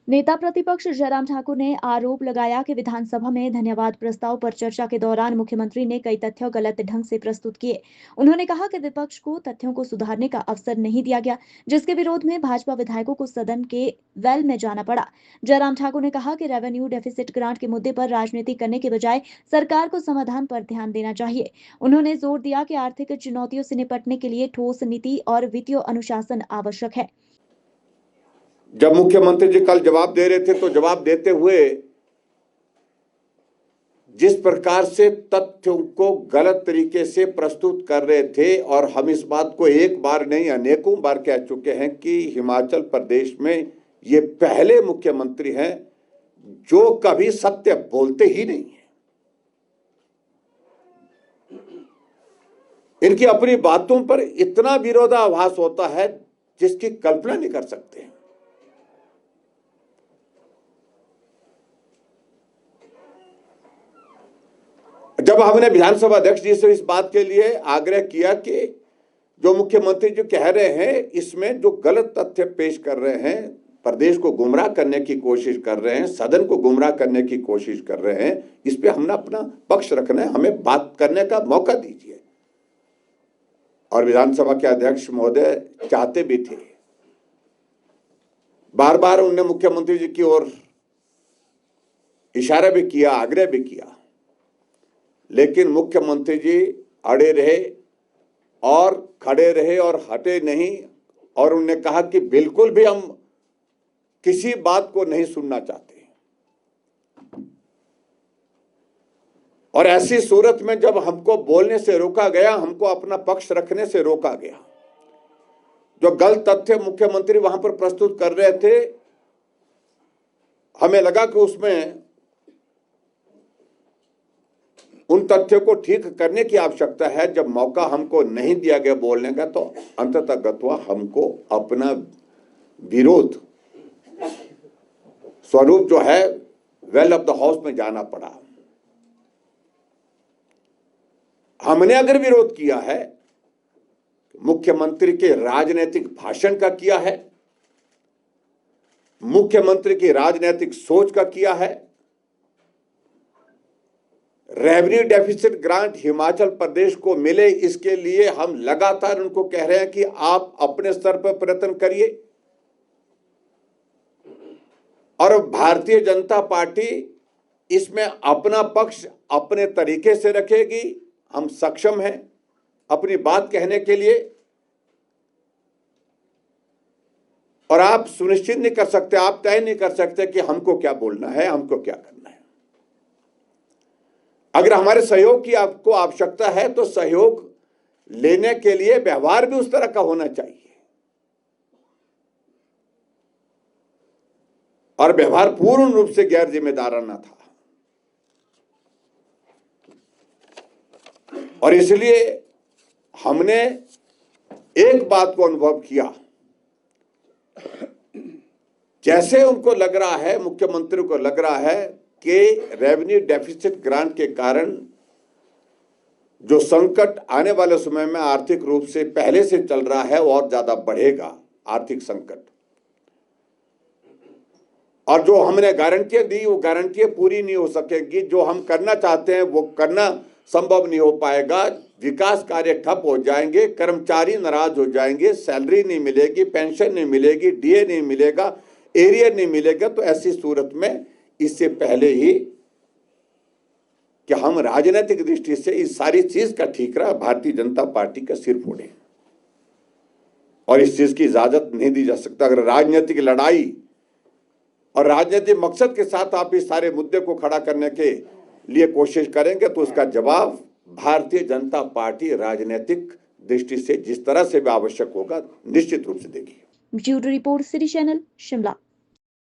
नेता प्रतिपक्ष जयराम ठाकुर ने आरोप लगाया कि विधानसभा में धन्यवाद प्रस्ताव पर चर्चा के दौरान मुख्यमंत्री ने कई तथ्य गलत ढंग से प्रस्तुत किए। उन्होंने कहा कि विपक्ष को तथ्यों को सुधारने का अवसर नहीं दिया गया, जिसके विरोध में भाजपा विधायकों को सदन के वेल में जाना पड़ा। जयराम ठाकुर ने कहा कि रेवेन्यू डेफिसिट ग्रांट के मुद्दे पर राजनीति करने के बजाय सरकार को समाधान पर ध्यान देना चाहिए। उन्होंने जोर दिया कि आर्थिक चुनौतियों से निपटने के लिए ठोस नीति और वित्तीय अनुशासन आवश्यक है। जब मुख्यमंत्री जी कल जवाब दे रहे थे तो जवाब देते हुए जिस प्रकार से तथ्यों को गलत तरीके से प्रस्तुत कर रहे थे, और हम इस बात को एक बार नहीं अनेकों बार कह चुके हैं कि हिमाचल प्रदेश में ये पहले मुख्यमंत्री हैं जो कभी सत्य बोलते ही नहीं है। इनकी अपनी बातों पर इतना विरोधाभास होता है जिसकी कल्पना नहीं कर सकते। जब हमने विधानसभा अध्यक्ष जी से इस बात के लिए आग्रह किया कि जो मुख्यमंत्री जो कह रहे हैं इसमें जो गलत तथ्य पेश कर रहे हैं, प्रदेश को गुमराह करने की कोशिश कर रहे हैं, सदन को गुमराह करने की कोशिश कर रहे हैं, इस पे हमने अपना पक्ष रखना है, हमें बात करने का मौका दीजिए। और विधानसभा के अध्यक्ष महोदय चाहते भी थे, बार बार उन्होंने मुख्यमंत्री जी की ओर इशारा भी किया, आग्रह भी किया, लेकिन मुख्यमंत्री जी अड़े रहे और खड़े रहे और हटे नहीं। और उन्होंने कहा कि बिल्कुल भी हम किसी बात को नहीं सुनना चाहते। और ऐसी सूरत में जब हमको बोलने से रोका गया, हमको अपना पक्ष रखने से रोका गया, जो गलत तथ्य मुख्यमंत्री वहां पर प्रस्तुत कर रहे थे, हमें लगा कि उसमें उन तथ्यों को ठीक करने की आवश्यकता है। जब मौका हमको नहीं दिया गया बोलने का, तो अंततः गत्वा हमको अपना विरोध स्वरूप जो है वेल ऑफ द हाउस में जाना पड़ा। हमने अगर विरोध किया है, मुख्यमंत्री के राजनीतिक भाषण का किया है, मुख्यमंत्री की राजनीतिक सोच का किया है। Revenue deficit grant Himachal Pradesh को मिले, इसके लिए हम लगातार उनको कह रहे हैं कि आप अपने स्तर पर प्रयत्न करिए। और भारतीय जनता पार्टी इसमें अपना पक्ष अपने तरीके से रखेगी। हम सक्षम हैं अपनी बात कहने के लिए, और आप सुनिश्चित नहीं कर सकते, आप तय नहीं कर सकते कि हमको क्या बोलना है, हमको क्या करना है। अगर हमारे सहयोग की आपको आवश्यकता है तो सहयोग लेने के लिए व्यवहार भी उस तरह का होना चाहिए, और व्यवहार पूर्ण रूप से गैर जिम्मेदाराना था। और इसलिए हमने एक बात को अनुभव किया, जैसे उनको लग रहा है, मुख्यमंत्री को लग रहा है कि रेवेन्यू डेफिसिट ग्रांट के कारण जो संकट आने वाले समय में आर्थिक रूप से पहले से चल रहा है और ज्यादा बढ़ेगा आर्थिक संकट, और जो हमने गारंटियां दी वो गारंटियां पूरी नहीं हो सकेगी। जो हम करना चाहते हैं वो करना संभव नहीं हो पाएगा। विकास कार्य ठप हो जाएंगे, कर्मचारी नाराज हो जाएंगे, सैलरी नहीं मिलेगी, पेंशन नहीं मिलेगी, डीए नहीं मिलेगा, एरियर नहीं मिलेगा। तो ऐसी सूरत में इससे पहले ही कि हम राजनीतिक दृष्टि से इस सारी चीज का ठीकरा भारतीय जनता पार्टी का सिर फोड़े, और इस चीज की इजाजत नहीं दी जा सकता। अगर राजनीतिक लड़ाई और राजनीतिक मकसद के साथ आप इस सारे मुद्दे को खड़ा करने के लिए कोशिश करेंगे तो उसका जवाब भारतीय जनता पार्टी राजनीतिक दृष्टि से जिस तरह से भी आवश्यक होगा निश्चित रूप से देगी। Bureau report, city channel, Shimla.